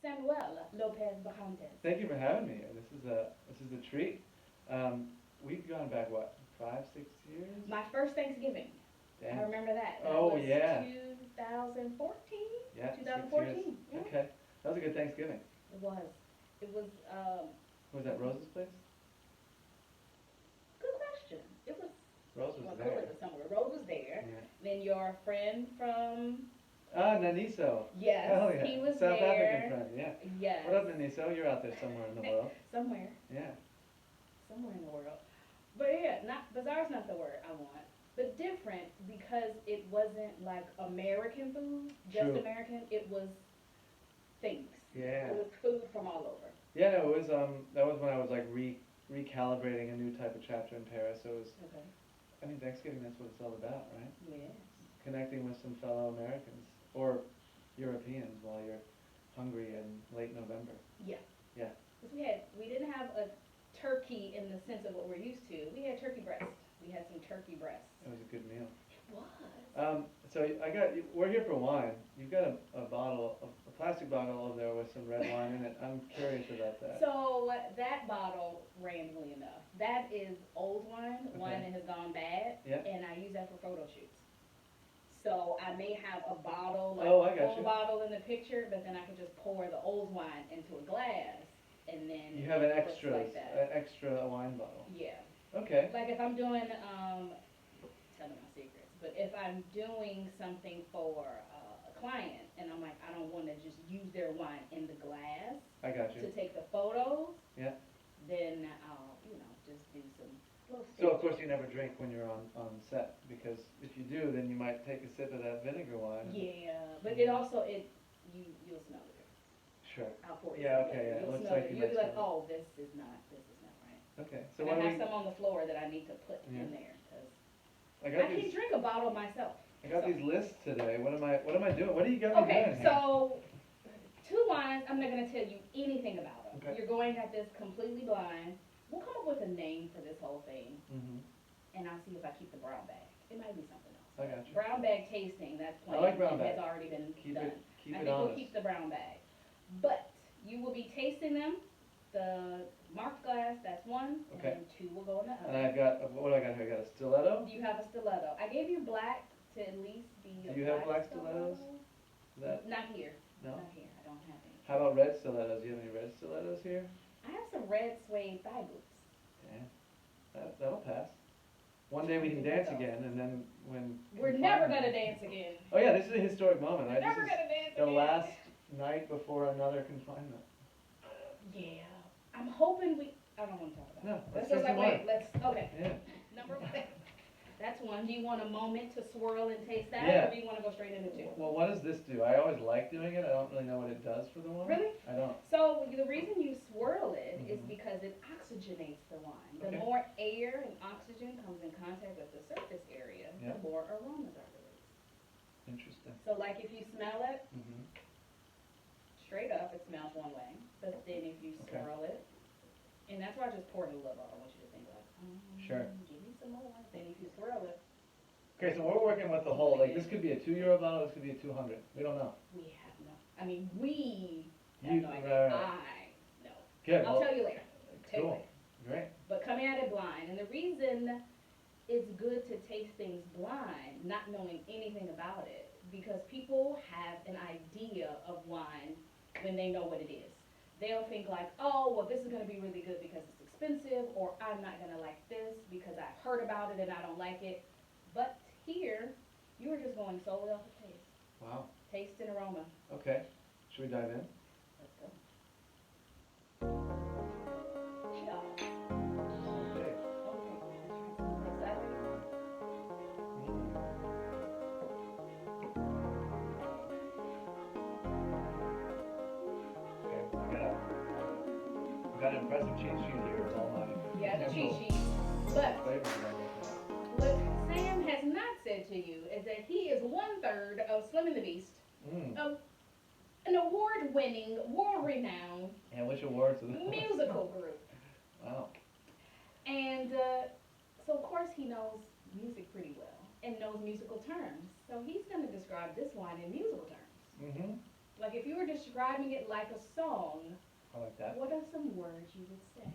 Samuel Lopez-Barrantes. Thank you for having me. This is a treat. We've gone back what, 5, 6 years? My first Thanksgiving. Damn. I remember that. That Oh, was yeah. 2014? Yeah, 2014. 6 years. Mhm. Okay, that was a good Thanksgiving. It was. It was, Was that Rose's place? good question. It was, Rose was well, there. clearly it was somewhere. Rose was there. Yeah. Then your friend from, Ah, Naniso. yes, Hell yeah. he was South there. African friend, yeah. Yes. What up, Naniso? You're out there somewhere in the world. Somewhere. Yeah. Somewhere in the world. But yeah, not bizarre is not the word I want. But different because it wasn't like American food, just True. American. It was things. Yeah. It was food from all over. Yeah, no, it was that was when I was like recalibrating a new type of chapter in Paris. So it was, Okay. I mean, Thanksgiving, that's what it's all about, right? Yes. Connecting with some fellow Americans or Europeans while you're hungry in late November. Yeah. Yeah. Because we didn't have a turkey in the sense of what we're used to. We had turkey breast. We had some turkey breasts. It was a good meal. It was. So we're here for wine. You've got a bottle, a plastic bottle over there with some red wine in it. I'm curious about that. So that bottle, randomly enough, that is old wine, Okay. wine that has gone bad, Yeah. and I use that for photo shoots. So I may have a bottle, like Oh, I a got full you. bottle in the picture, but then I can just pour the old wine into a glass, and then You have an it looks extra, like that. extra wine bottle. Yeah. Okay. Like if I'm doing, telling my secrets, but if I'm doing something for a client, and I'm like, I don't want to just use their wine in the glass I got to you. take the photos, Yeah. then I'll, just do some little So of course you never drink when you're on set, because if you do, then you might take a sip of that vinegar wine. Yeah, but it also, you'll smell it. Sure. I'll pour it. Yeah, okay, yeah, it You'll looks smell like it. you You'll be might like, smell oh, this is not right. Okay. So And what I do have we? some on the floor that I need to put Yeah. in there, because I I got can these. drink a bottle myself. I got so. these lists today. What am I doing? What do you got me Okay, doing here? so 2 wines, I'm not gonna tell you anything about them. Okay. You're going at this completely blind. We'll come up with a name for this whole thing, Mm-hmm. and I'll see if I keep the brown bag. It might be something else. I got you. Brown bag tasting, that's I planned. like brown It has bag. already been Keep done. Keep I it think we'll honest. keep the brown bag. But you will be tasting them. The marked glass, that's one, Okay. and then 2 will go in the And other. I've got, what do I got here? I got a stiletto. Do you have a stiletto? I gave you black to at least be Do a you have black stiletto. stilettos? Is that, Not here. no? Not here. I don't have any. How about red stilettos? Do you have any red stilettos here? I have some red suede thigh boots. Damn. That'll pass. One day we can dance again, and then when We're never confinement- gonna dance again. Oh yeah, this is a historic moment, We're right? never This gonna is dance the again. last night before another confinement. Yeah. I'm hoping I don't want to talk about No, it. let's Let's do like, some wait, more. okay. Yeah. Number 1. That's one. Do you want a moment to swirl and taste that? Yeah. Or do you want to go straight into 2? Well, what does this do? I always like doing it. I don't really know what it does for the wine. Really? I don't. So the reason you swirl it is Mhm. because it oxygenates the wine. The Okay. more air and oxygen comes in contact with the surface area, Yeah. the more aromas are released. Interesting. So like if you smell it, Mm-hmm. straight up, it smells one way. But then if you Okay. swirl it, and that's why I just poured a little. I don't want you to think like, Sure. give me some more. Then if you swirl it, Okay, so we're working with the whole, like, this could be a €2 bottle, this could be a 200. We don't know. we have no. I mean, we have You- no idea. right. I know. Good. I'll Well, tell you later. Tell you cool. later. Great. But coming at it blind, and the reason it's good to taste things blind, not knowing anything about it, because people have an idea of wine when they know what it is. They'll think like, oh, well, this is going to be really good because it's expensive, or I'm not going to like this because I've heard about it and I don't like it. But here, you are just going solely off of taste. Wow. Taste and aroma. Okay. Should we dive in? Let's go. Yeah. Okay. Okay. Excited? Okay. I got an impressive cheat sheet here. It's all my Yeah, the cheat potential sheet. But flavors that I'm looking at. what Sam has not said to you is that he is 1/3 of Slim and the Beast, Mm. an award-winning, world-renowned Yeah, which awards are those? musical group. Wow. And so, of course, he knows music pretty well and knows musical terms. So he's going to describe this wine in musical terms. Mm-hmm. Like if you were describing it like a song, I like that. what are some words you would say?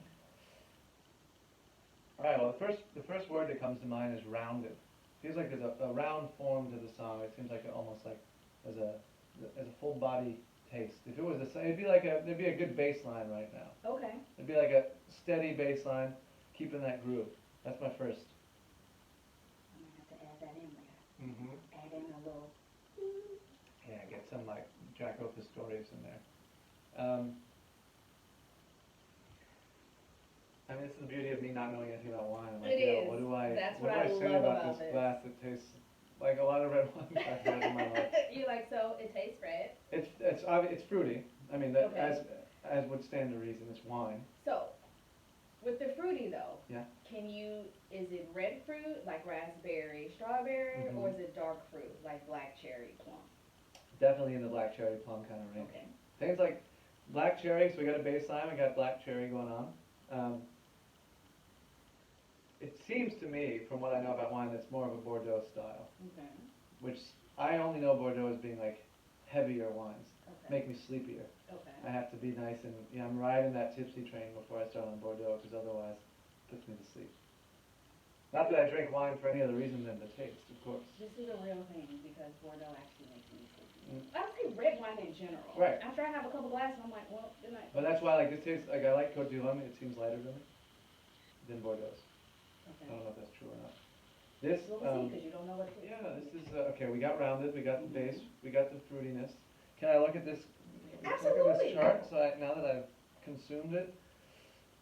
All right. Well, the first word that comes to mind is rounded. Feels like there's a round form to the song. It seems like almost like as a full body taste. If it was it'd be a good bass line right now. Okay. It'd be like a steady bass line, keeping that groove. That's my first. I'm gonna have to add that in there. Mm-hmm. Add in a little. Yeah, get some like Jack Opus stories in there. I mean, this is the beauty of me not knowing anything about wine. I'm like, It is. what do I, That's what what do I I say love about about this this. glass that tastes like a lot of red wines I've had in my life? You're like, so it tastes red. It's fruity. I mean, that Okay. as would stand to reason, it's wine. So, with the fruity though, Yeah. is it red fruit, like raspberry, strawberry, Mhm. or is it dark fruit, like black cherry, plum? Definitely in the black cherry plum kind of range. Okay. Things like black cherry, so we got a bass line, we got black cherry going on. It seems to me, from what I know about wine, that's more of a Bordeaux style, Okay. which I only know Bordeaux as being like heavier wines, Okay. make me sleepier. Okay. I have to be nice and, I'm riding that tipsy train before I start on Bordeaux, because otherwise it puts me to sleep. Not that I drink wine for any other reason than the taste, of course. This is a real thing because Bordeaux actually makes me sleepy. Mm. I would say red wine in general. Right. After I have a couple glasses, I'm like, well, good night. But that's why, like, this tastes, like, I like Côte du Rhum, it seems lighter than Bordeaux. I Okay. don't know if that's true or not. This, Well, we'll see, because you don't know what it is. yeah, this is, okay, we got rounded, we got the base, we got the fruitiness. Can I look at this? Look at Absolutely. this chart, so now that I've consumed it,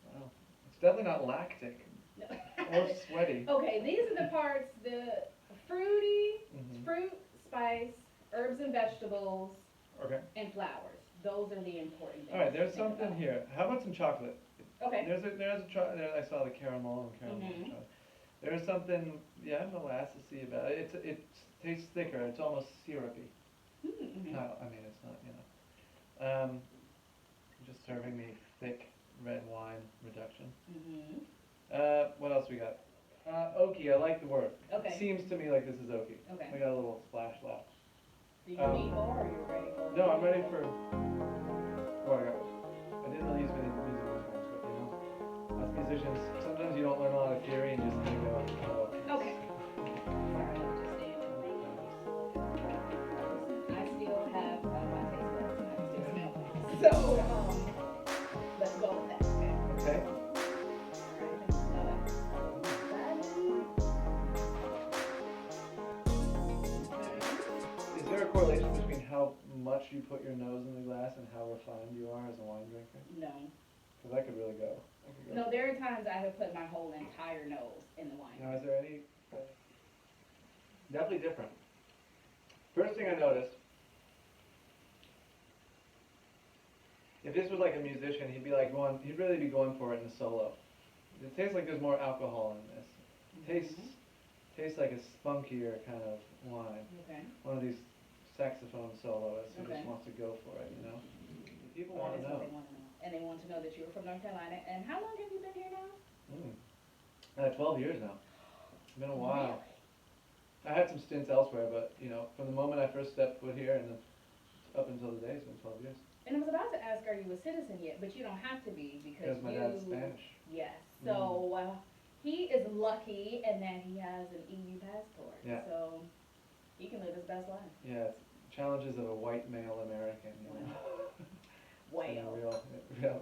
wow, it's definitely not lactic No. or sweaty. Okay, these are the parts, the fruity, Mhm. fruit, spice, herbs and vegetables, Okay. and flowers. Those are the important things. All right, to there's think something about. here. How about some chocolate? Okay. There I saw the caramel and Mhm. chocolate. There's something, molasses-y about it. It tastes thicker. It's almost syrupy. Mm-hmm. No, I mean it's not. Just serving me thick red wine reduction. Mm-hmm. What else we got? Oaky. I like the word. Okay. It seems to me like this is oaky. Okay. We got a little splash left. Do you need more, or are you ready for it? No, I'm ready for. I didn't really use many musical terms, but us musicians, sometimes you don't learn a lot of theory and just kind of go with the flow. Okay. Sorry, I'm just saying. I still have my taste buds and I can still smell things. So, let's go with that, okay? Okay. Is there a correlation between how much you put your nose in the glass and how refined you are as a wine drinker? No. Because I could really go. No, there are times I have put my whole entire nose in the wine. Now, is there any? Definitely different. First thing I noticed, if this was like a musician, he'd really be going for it in a solo. It tastes like there's more alcohol in this. Tastes like a spunkier kind of wine. Okay. One of these saxophone soloists who Okay. just wants to go for it, People Well, want to that's what know. they want to know. And they want to know that you were from North Carolina. And how long have you been here now? 12 years now. It's been a while. I had some stints elsewhere, but, from the moment I first stepped foot here and then up until today, it's been 12 years. And I was about to ask, are you a citizen yet? But you don't have to be because Because my dad's Spanish. Yes. So he is lucky in that he has an EU passport. Yeah. So he can live his best life. Yeah, it's challenges of a white male American, Well,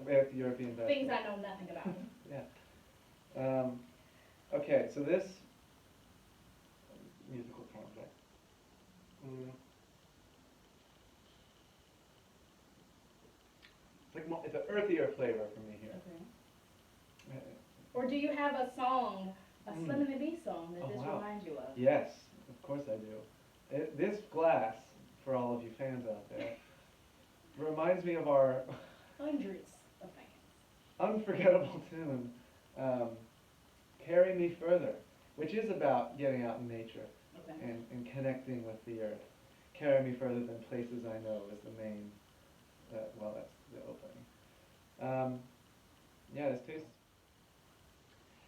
real European passport. things I know nothing about. Yeah. Okay, so this musical terms, right? It's an earthier flavor for me here. Okay. Or do you have a song, a Slim and the Bee song that Oh, this wow. reminds you of? Yes, of course I do. This glass, for all of you fans out there, reminds me of our Hundreds of fans. unforgettable tune, Carry Me Further, which is about getting out in nature Okay. and connecting with the earth. Carry Me Further Than Places I Know is the main, that's the opening.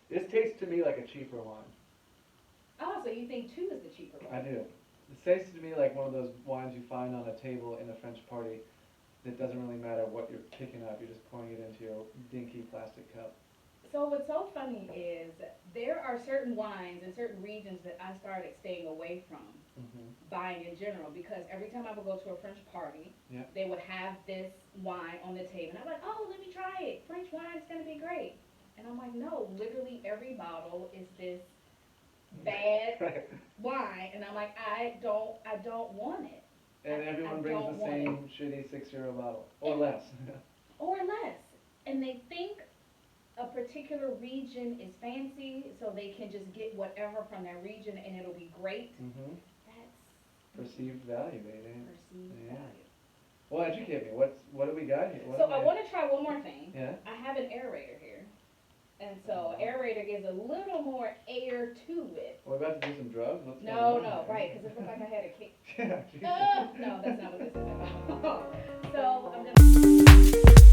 This tastes to me like a cheaper wine. Oh, so you think two is the cheaper one? I do. It tastes to me like one of those wines you find on a table in a French party. It doesn't really matter what you're picking up. You're just pouring it into your dinky plastic cup. So what's so funny is there are certain wines in certain regions that I started staying away from Mhm. buying in general because every time I would go to a French party, Yeah. they would have this wine on the table. And I'm like, oh, let me try it. French wine is going to be great. And I'm like, no, literally every bottle is this bad Right. wine. And I'm like, I don't want it. And I everyone brings don't the want it. same shitty 6-euro bottle or And- less. Or less. And they think a particular region is fancy, so they can just get whatever from that region and it'll be great. Mhm. That's Perceived value, baby. perceived Yeah. value. Well, educate me. What do we got here? What So do I we- want to try one more thing. Yeah. I have an aerator here. And so aerator gives a little more air to it. We're about to do some drugs. What's No, going on no, here? right, because it looked like I had a kick. Yeah. Jesus. No, that's not what this is about. So I'm gonna.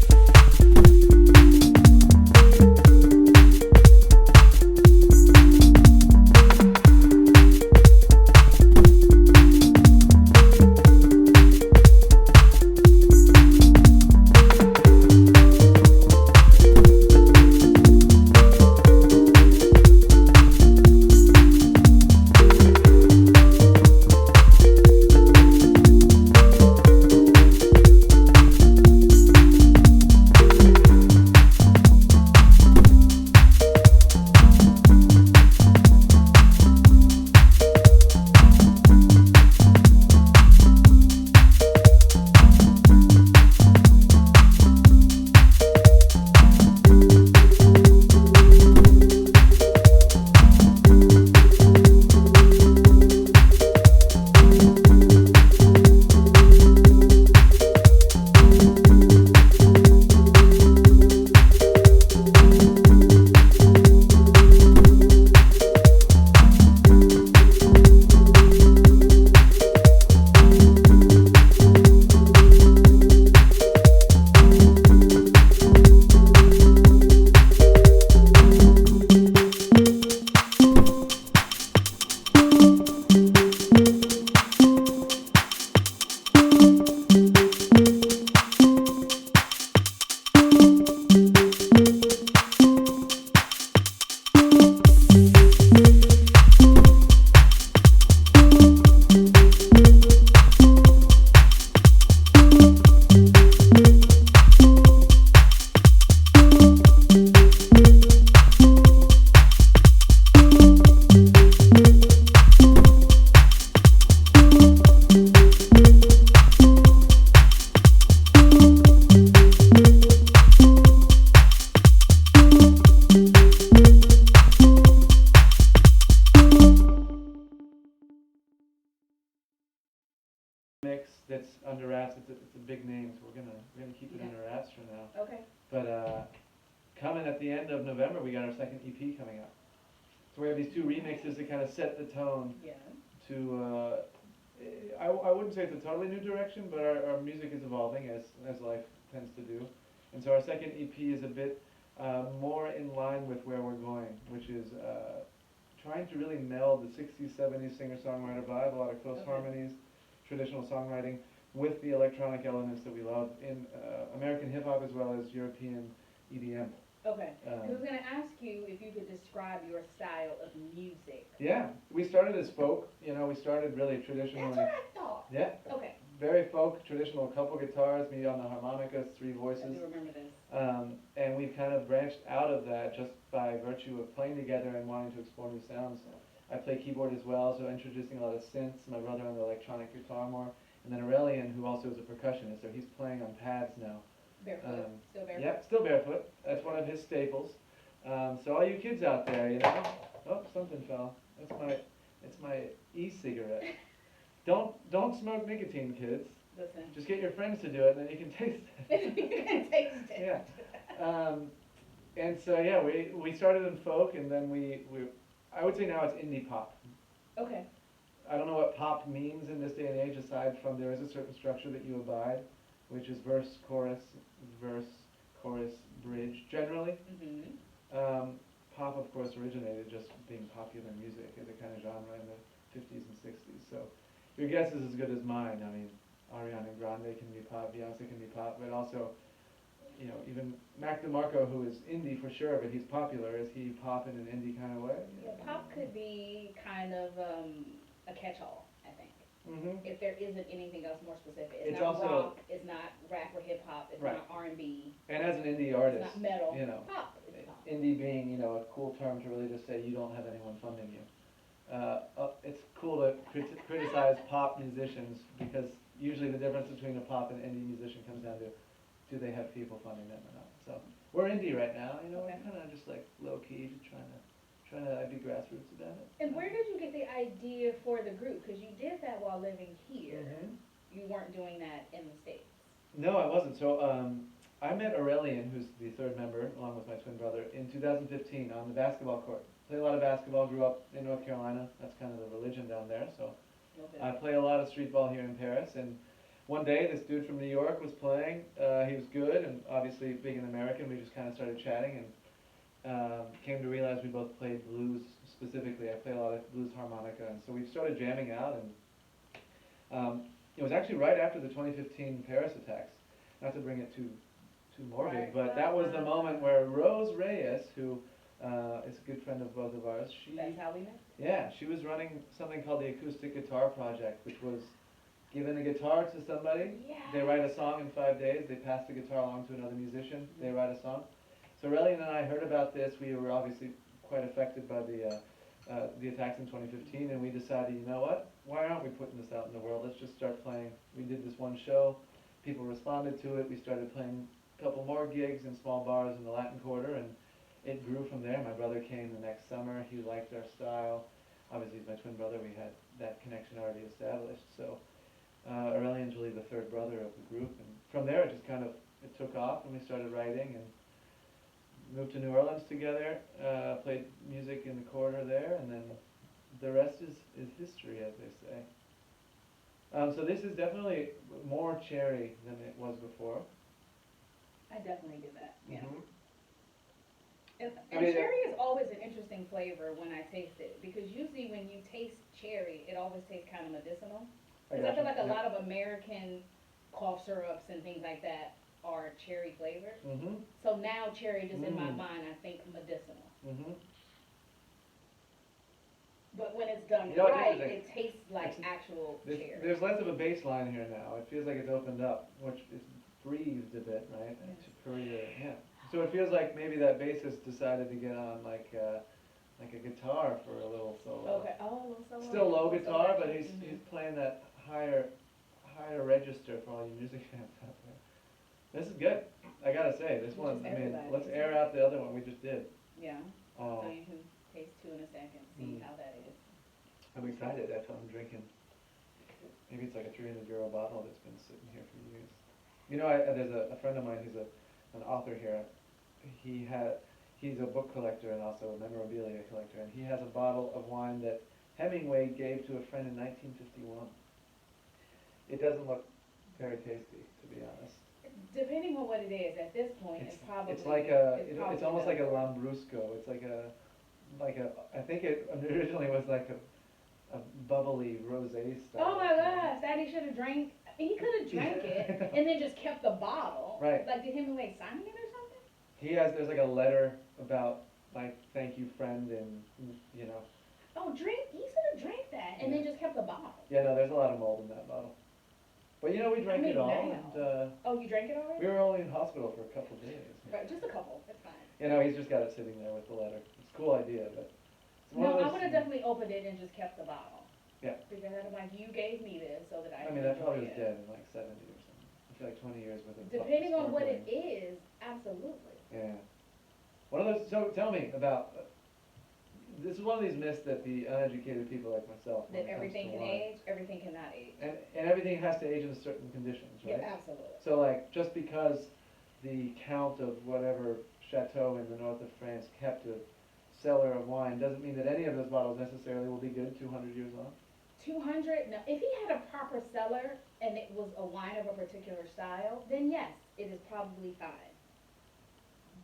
Mix that's under wraps. It's a big name, so we're gonna keep it Yeah. under wraps for now. Okay. But coming at the end of November, we got our second EP coming out. So we have these two remixes that kind of set the tone Yeah. to. I wouldn't say it's a totally new direction, but our music is evolving as life tends to do. And so our second EP is a bit more in line with where we're going, which is trying to really meld the 60s, 70s singer-songwriter vibe, a lot of close Okay. harmonies, traditional songwriting, with the electronic elements that we love in American hip-hop as well as European EDM. Okay. I was gonna ask you if you could describe your style of music. Yeah, we started as folk, we started really traditionally. That's what I thought. Yeah, Okay. very folk, traditional, couple guitars, me on the harmonicas, three I voices. do remember this. And we've kind of branched out of that just by virtue of playing together and wanting to explore new sounds. I play keyboard as well, so introducing a lot of synths, my brother on the electronic guitar more, and then Aurelian, who also is a percussionist, so he's playing on pads now. Barefoot. Still barefoot. Yep, still barefoot. That's one of his staples. So all you kids out there, oh, something fell. It's my e-cigarette. Don't smoke nicotine, kids. Listen. Just get your friends to do it, and then you can taste it. You can taste it. Yeah. And so yeah, we started in folk, and then I would say now it's indie pop. Okay. I don't know what pop means in this day and age, aside from there is a certain structure that you abide, which is verse, chorus, bridge, generally. Mm-hmm. Pop, of course, originated just being popular music as a kind of genre in the 50s and 60s. So your guess is as good as mine. I mean, Ariana Grande can be pop, Beyonce can be pop, but also, you know, even Mac DeMarco, who is indie for sure, but he's popular. Is he pop in an indie kind of way? Yeah, pop could be kind of a catch-all, I think. Mm-hmm. If there isn't anything else more specific. It's It's not also- rock, it's not rap or hip hop, it's Right. not R&B, And as an indie it's artist, not metal. you know, Pop is pop. indie being, you know, a cool term to really just say you don't have anyone funding you. It's cool to criticize pop musicians because usually the difference between a pop and indie musician comes down to do they have people funding them or not. So we're indie right now, you know, Okay. we're kind of just like low key, just trying to be grassroots about it. And where did you get the idea for the group? Because you did that while living here. Mhm. You weren't doing that in the States. No, I wasn't. So I met Aurelian, who's the third member, along with my twin brother, in 2015 on the basketball court. Played a lot of basketball, grew up in North Carolina. That's kind of the religion down there. So Okay. I play a lot of street ball here in Paris. And one day, this dude from New York was playing. He was good, and obviously being an American, we just kind of started chatting and came to realize we both played blues specifically. I play a lot of blues harmonica, and so we started jamming out. And it was actually right after the 2015 Paris attacks. Not to bring it too morbid, Right. but that was the moment where Rose Reyes, who is a good friend of both of ours, That's how we met? yeah, she was running something called the Acoustic Guitar Project, which was giving a guitar to somebody. Yeah. They write a song in 5 days. They pass the guitar along to another musician. They write a song. So Aurelian and I heard about this. We were obviously quite affected by the attacks in 2015, and we decided, you know what? Why aren't we putting this out in the world? Let's just start playing. We did this one show. People responded to it. We started playing a couple more gigs in small bars in the Latin Quarter, and it grew from there. My brother came the next summer. He liked our style. Obviously, he's my twin brother. We had that connection already established. So Aurelian's really the third brother of the group, and from there it just kind of it took off, and we started writing and moved to New Orleans together. Played music in the Quarter there, and then the rest is history, as they say. So this is definitely more cherry than it was before. I definitely did that, yeah. Mhm. And, I mean, cherry is always an interesting flavor when I taste it, because usually when you taste cherry, it always tastes kind of medicinal. Because I feel like a lot of American cough syrups and things like that are cherry flavored. Mhm. So now cherry, just in my Mm. mind, I think medicinal. Mhm. But when it's done You know, it's right, interesting. it tastes like It's- actual cherry. There's less of a baseline here now. It feels like it's opened up, which it's breathed a bit, right? Yes. To Korea, yeah. So it feels like maybe that bassist decided to get on like a guitar for a little solo. Okay, oh, so Still low guitar, but he's Mhm. he's playing that higher register for all you music fans out there. This is good. I gotta say, this Which one. is I mean, everybody, let's isn't air it? out the other one we just did. Yeah, Oh, so you can taste two in a second, see Mm. how that is. I'm excited. That's what I'm drinking. Maybe it's like a 300-euro bottle that's been sitting here for years. You know, there's a friend of mine who's an author here. He's a book collector and also a memorabilia collector, and he has a bottle of wine that Hemingway gave to a friend in 1951. It doesn't look very tasty, to be honest. Depending on what it is, at this point, it's probably. It's like it's almost like a Lambrusco. It's like a I think it originally was like a bubbly rosé style. Oh my gosh, Daddy should have drank, he could have drank it and then just kept the bottle. Right. Like, did Hemingway sign it or something? There's like a letter about like thank you friend, and you know. Oh, he should have drank that and then just kept the bottle. Yeah, no, there's a lot of mold in that bottle. But you know, we drank it all, now. and Oh, you drank it already? we were only in hospital for a couple of days. Right, just a couple, that's fine. You know, he's just got it sitting there with the letter. It's a cool idea, but it's one No, of I those- would have definitely opened it and just kept the bottle. Yeah. Because I'm like, you gave me this so that I I can mean, that probably was enjoy it. dead in like 70 or something. I feel like 20 years worth of Depending on what it sparkling. is, absolutely. Yeah. One of those. So tell me about. This is one of these myths that the uneducated people like myself. when That it comes everything to can wine- age, everything cannot age. And everything has to age in certain conditions, right? Yeah, absolutely. So like, just because the count of whatever chateau in the north of France kept a cellar of wine doesn't mean that any of those bottles necessarily will be good 200 years on. 200, no, if he had a proper cellar and it was a wine of a particular style, then yes, it is probably fine.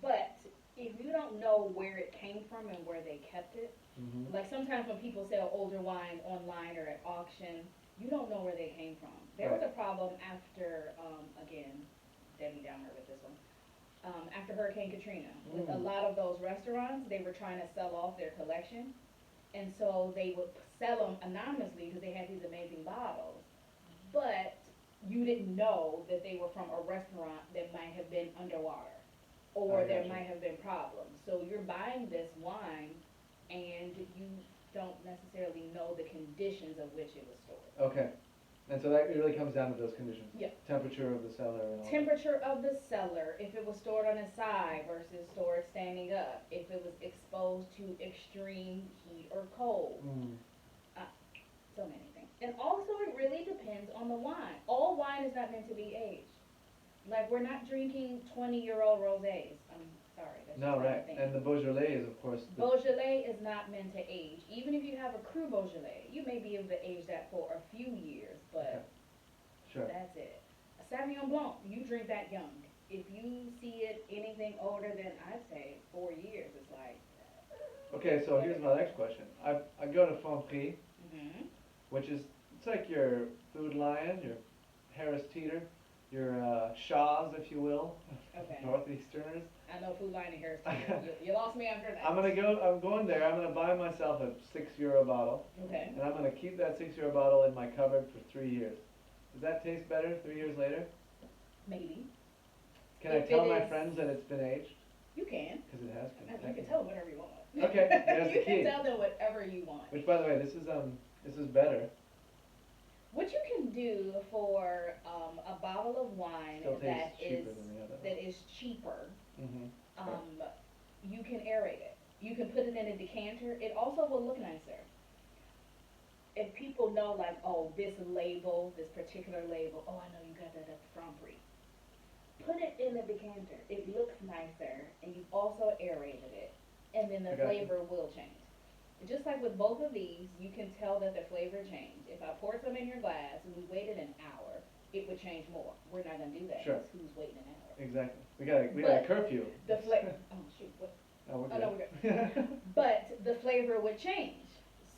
But if you don't know where it came from and where they kept it, Mm-hmm. like sometimes when people sell older wine online or at auction, you don't know where they came from. There was Right. a problem after, again, Debbie Downer with this one. After Hurricane Katrina, with a Mm. lot of those restaurants, they were trying to sell off their collection, and so they would sell them anonymously because they had these amazing bottles. But you didn't know that they were from a restaurant that might have been underwater, or I there gotcha. might have been problems. So you're buying this wine, and you don't necessarily know the conditions of which it was stored. Okay. And so that really comes down to those conditions. Yeah. Temperature of the cellar and all that. Temperature of the cellar, if it was stored on its side versus stored standing up, if it was exposed to extreme heat or cold, Mm. so many things. And also it really depends on the wine. All wine is not meant to be aged. Like we're not drinking 20-year-old rosés. I'm sorry, that's No, just not a right. thing. And the Beaujolais is, of course, the, Beaujolais is not meant to age. Even if you have a cru Beaujolais, you may be able to age that for a few years, but sure. that's it. A Sauvignon Blanc, you drink that young. If you see it anything older than, I'd say, 4 years, it's like, Okay, so here's my next question. I go to Franprix, mm-hmm. which is, it's like your Food Lion, your Harris Teeter, your Shaws, if you will, Okay. Northeasterners. I know Food Lion and Harris Teeter. You lost me after that. I'm going there, I'm gonna buy myself a €6 bottle, Okay. and I'm gonna keep that €6 bottle in my cupboard for 3 years. Does that taste better 3 years later? Maybe. Can I If tell it my is- friends that it's been aged? You can. Because it has been. You can technically. tell them whatever you want. Okay, there's the You key. can tell them whatever you want. Which, by the way, this is better. What you can do for a bottle of wine Still that tastes cheaper is than the other. that is cheaper, Mm-hmm. you can aerate it. You can put it in a decanter. It also will look nicer. If people know, like, oh, this label, this particular label, oh, I know you got that at Franprix. Put it in a decanter. It looks nicer, and you've also aerated it, and then the I got you. flavor will change. Just like with both of these, you can tell that the flavor changed. If I poured some in your glass and we waited an hour, it would change more. We're not gonna do that. Sure. 'Cause who's waiting an hour? Exactly. We got a But curfew. The flavor. Oh shoot. What? Oh, we're Oh, good. no, we're good. But the flavor would change.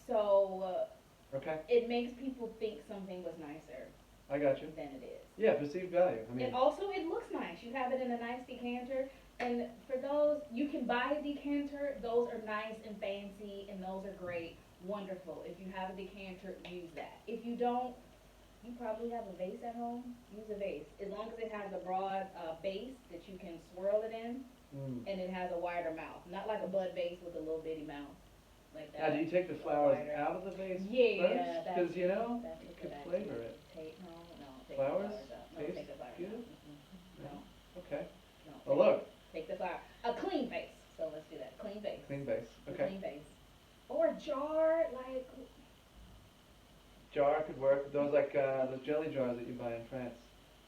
So Okay, it makes people think something was nicer I got you. than it is. Yeah, perceived value. I mean, And also, it looks nice. You have it in a nice decanter. And for those, you can buy a decanter. Those are nice and fancy, and those are great. Wonderful. If you have a decanter, use that. If you don't, you probably have a vase at home. Use a vase. As long as it has a broad base that you can swirl it in, and it has a wider mouth. Not like a bud vase with a little bitty mouth. Like that. now do you take the flowers Wider. out of the vase Yeah, first? that's Because, you know, that's it what could I flavor do. it. Take Flowers the flowers out. No, taste take the flowers good? out. No, Okay. no. Well, look, Take the flower. A clean vase. So let's do that. Clean vase. clean base. A Okay. clean vase. Or a jar, like, Jar could work. Those like those jelly jars that you buy in France.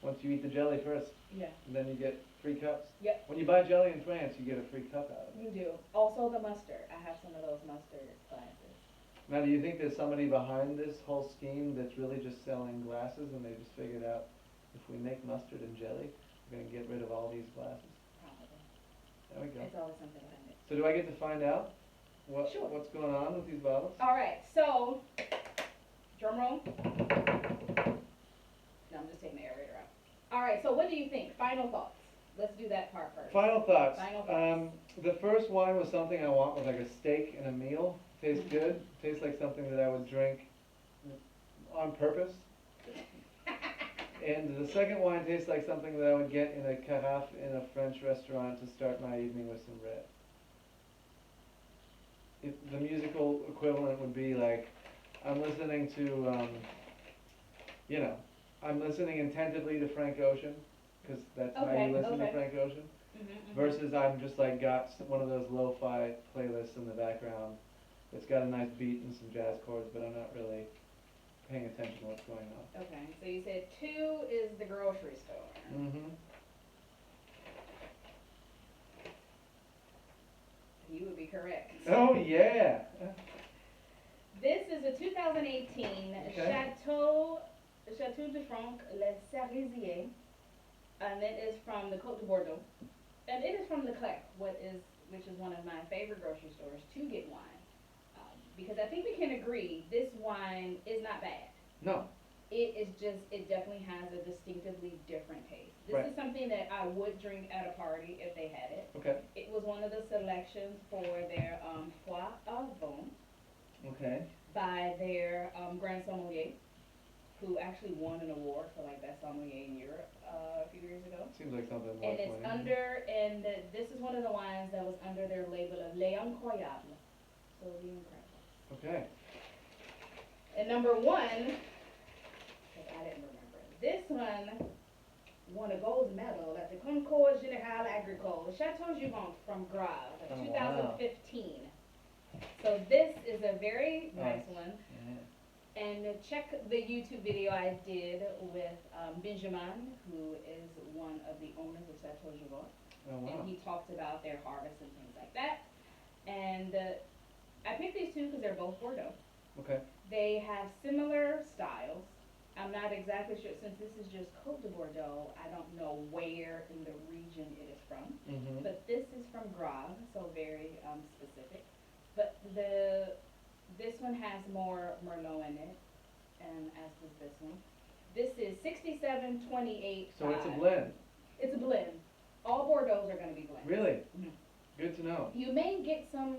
Once you eat the jelly first, yeah, and then you get free cups. Yep. When you buy jelly in France, you get a free cup out of it. you do. Also the mustard. I have some of those mustard glasses. Now, do you think there's somebody behind this whole scheme that's really just selling glasses, and they just figured out if we make mustard and jelly, we're gonna get rid of all these glasses? Probably. There we go. It's always something behind it. So do I get to find out Sure. what's going on with these bottles? All right, so, drum roll. No, I'm just taking the aerator out. All right, so what do you think? Final thoughts. Let's do that part first. Final thoughts. Final thoughts. The first wine was something I want with like a steak and a meal. Tastes good. Tastes like something that I would drink on purpose. And the second wine tastes like something that I would get in a carafe in a French restaurant to start my evening with some red. The musical equivalent would be like, I'm listening to, I'm listening attentively to Frank Ocean, because that's how Okay, you listen to okay. Frank Ocean. Mhm. Versus I'm just like got one of those lo-fi playlists in the background that's got a nice beat and some jazz chords, but I'm not really paying attention to what's going on. Okay, so you said 2 is the grocery store. Mm-hmm. You would be correct. Oh yeah. This is a 2018 Okay. Chateau de Franc Les Cerisiers, and it is from the Côte de Bordeaux, and it is from Leclerc, which is one of my favorite grocery stores to get wine, because I think we can agree this wine is not bad. No. It definitely has a distinctively different taste. This Right. is something that I would drink at a party if they had it. Okay. It was one of the selections for their Foie au Vin Okay. by their Grand Sommelier, who actually won an award for like best sommelier in Europe a few years ago. Seems like something worth And it's winning. this is one of the wines that was under their label of Les Incroyables. So the incredible. Okay. And number one, because I didn't remember it, this one won a gold medal at the Concours Général Agricole, Chateau Gironde from Graves, Oh, wow. 2015. So this is a very nice one. Yeah. And check the YouTube video I did with Benjamin, who is one of the owners of Chateau Gironde. Oh, wow. And he talked about their harvest and things like that. And I picked these two because they're both Bordeaux. Okay. They have similar styles. I'm not exactly sure, since this is just Côte de Bordeaux, I don't know where in the region it is from. Mm-hmm. But this is from Graves, so very specific. But this one has more Merlot in it, and as does this one. This is 6728. So it's a blend. It's a blend. All Bordeaux's are going to be blended. Really? Mhm. Good to know. You may get some,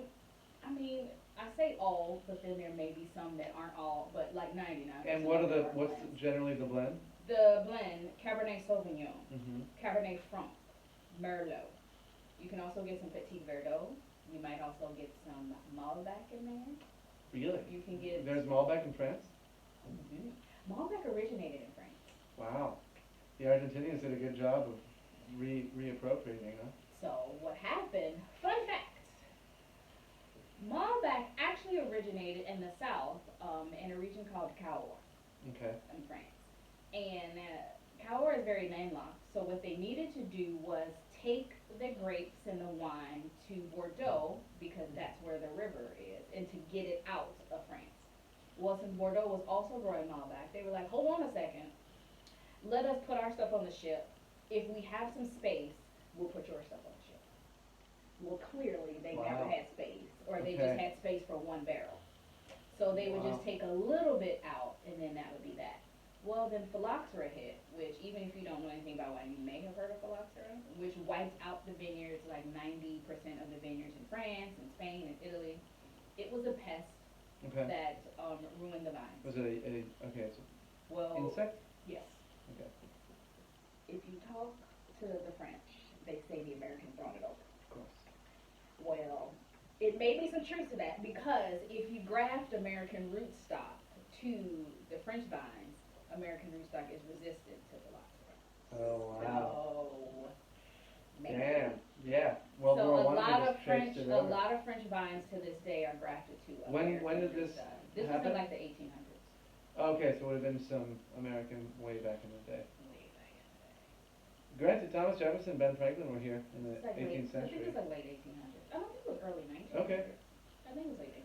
I mean, I say all, but then there may be some that aren't all, but like 99. And what's generally the blend? The blend, Cabernet Sauvignon, Mm-hmm. Cabernet Franc, Merlot. You can also get some Petit Verdot. You might also get some Malbec in there. Really? You can get... There's Malbec in France? Mhm. Malbec originated in France. Wow. The Argentinians did a good job of reappropriating, huh? So what happened, fun fact, Malbec actually originated in the south in a region called Cahors Okay. in France. And Cahors is very landlocked, so what they needed to do was take the grapes and the wine to Bordeaux, because that's where the river is, and to get it out of France. Well, since Bordeaux was also growing Malbec, they were like, hold on a second, let us put our stuff on the ship. If we have some space, we'll put your stuff on the ship. Well, clearly, they never Wow. had space, or they Okay. just had space for one barrel. So they would Wow. just take a little bit out, and then that would be that. Well, then phylloxera hit, which even if you don't know anything about wine, you may have heard of phylloxera, which wiped out the vineyards, like 90% of the vineyards in France and Spain and Italy. It was a pest Okay. that ruined the vines. Was it okay, it's Well, an insect? yes. Okay. If you talk to the French, they say the Americans brought it over. Of course. Well, it may be some truth to that, because if you graft American rootstock to the French vines, American rootstock is resistant to phylloxera. Oh, wow. So, maybe. Damn. Yeah. World So War a One lot just of French, traced it a over. lot of French vines to this day are grafted to When American did this rootstock. This was happen? in like the 1800s. Okay, so it would have been some American way back in the day. Way back in the day. Granted, Thomas Jefferson, Ben Franklin were here in the It's like 18th I think century. it was like late 1800s. I don't think it was early 1900s. Okay. I think it was late 1800s.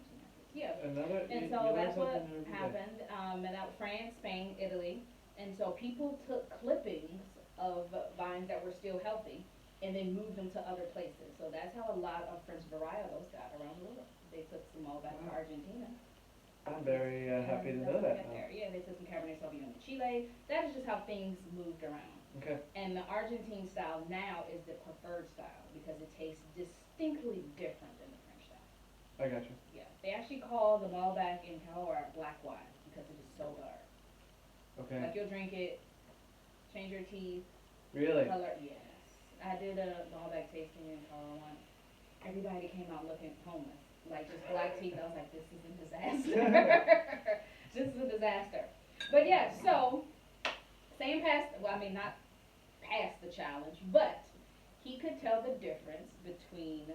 Yeah. Another. And you so learn that's what something every day. happened, and that was France, Spain, Italy, and so people took clippings of vines that were still healthy and then moved them to other places. So that's how a lot of French varietals got around the world. They took some all back to Wow. Argentina. I'm very happy to And know that's what that got now. there. Yeah, they took some Cabernet Sauvignon to Chile. That is just how things moved around. Okay. And the Argentine style now is the preferred style because it tastes distinctly different than the French style. I got you. Yeah, they actually call the Malbec in Cahors black wine because it is so dark. Okay. Like you'll drink it, change your teeth, Really? color. Yes, I did a Malbec tasting in Cahors once. Everybody came out looking homeless, like just black teeth. I was like, this is a disaster. This is a disaster. But yeah, so same past. Well, I mean not past the challenge, but he could tell the difference between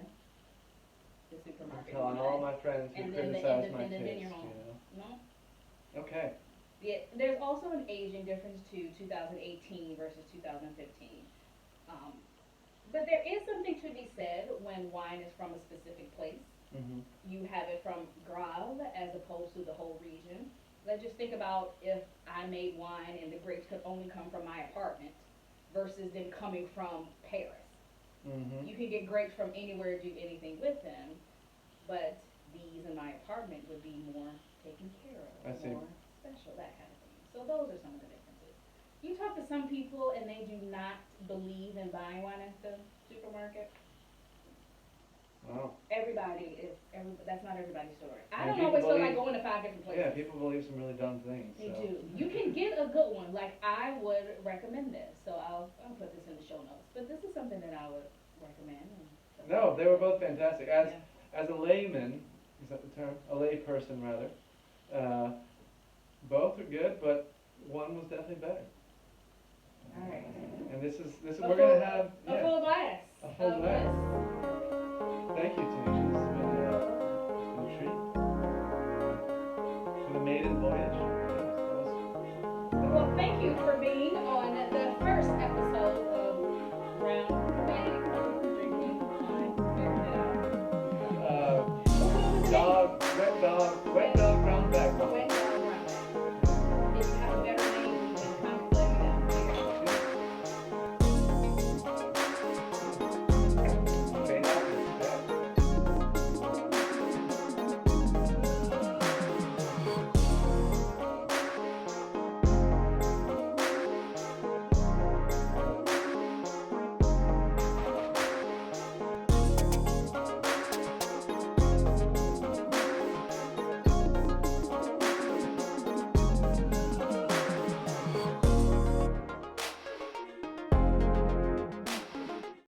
the I'm supermarket telling all my friends who and then the criticize my independent taste, vigneron. you know? No? Okay. Yeah, there's also an aging difference to 2018 versus 2015. But there is something to be said when wine is from a specific place. Mm-hmm. You have it from Graves as opposed to the whole region. Let's just think about if I made wine and the grapes could only come from my apartment versus them coming from Paris. Mm-hmm. You can get grapes from anywhere, do anything with them, but these in my apartment would be more taken care of, I see. more special, that kind of thing. So So those are some of the differences. You talk to some people and they do not believe in buying wine at the supermarket. Wow. That's not everybody's story. I And don't people always feel believe- like going to 5 different places. Yeah, people believe some really dumb things. They So. do. You can get a good one. Like, I would recommend this. So I'll put this in the show notes. But this is something that I would recommend. No, they were both fantastic. As Yeah. as a layman, is that the term? A lay person rather. Both are good, but one was definitely better. All right. And this is A we're full- gonna have A full glass. A full of glass. this. Thank you, Tanisha. This has been a treat for the maiden voyage. Well, thank you for being on the first episode of Brown Bag Drinking Wine. Figured it out. Dog, wet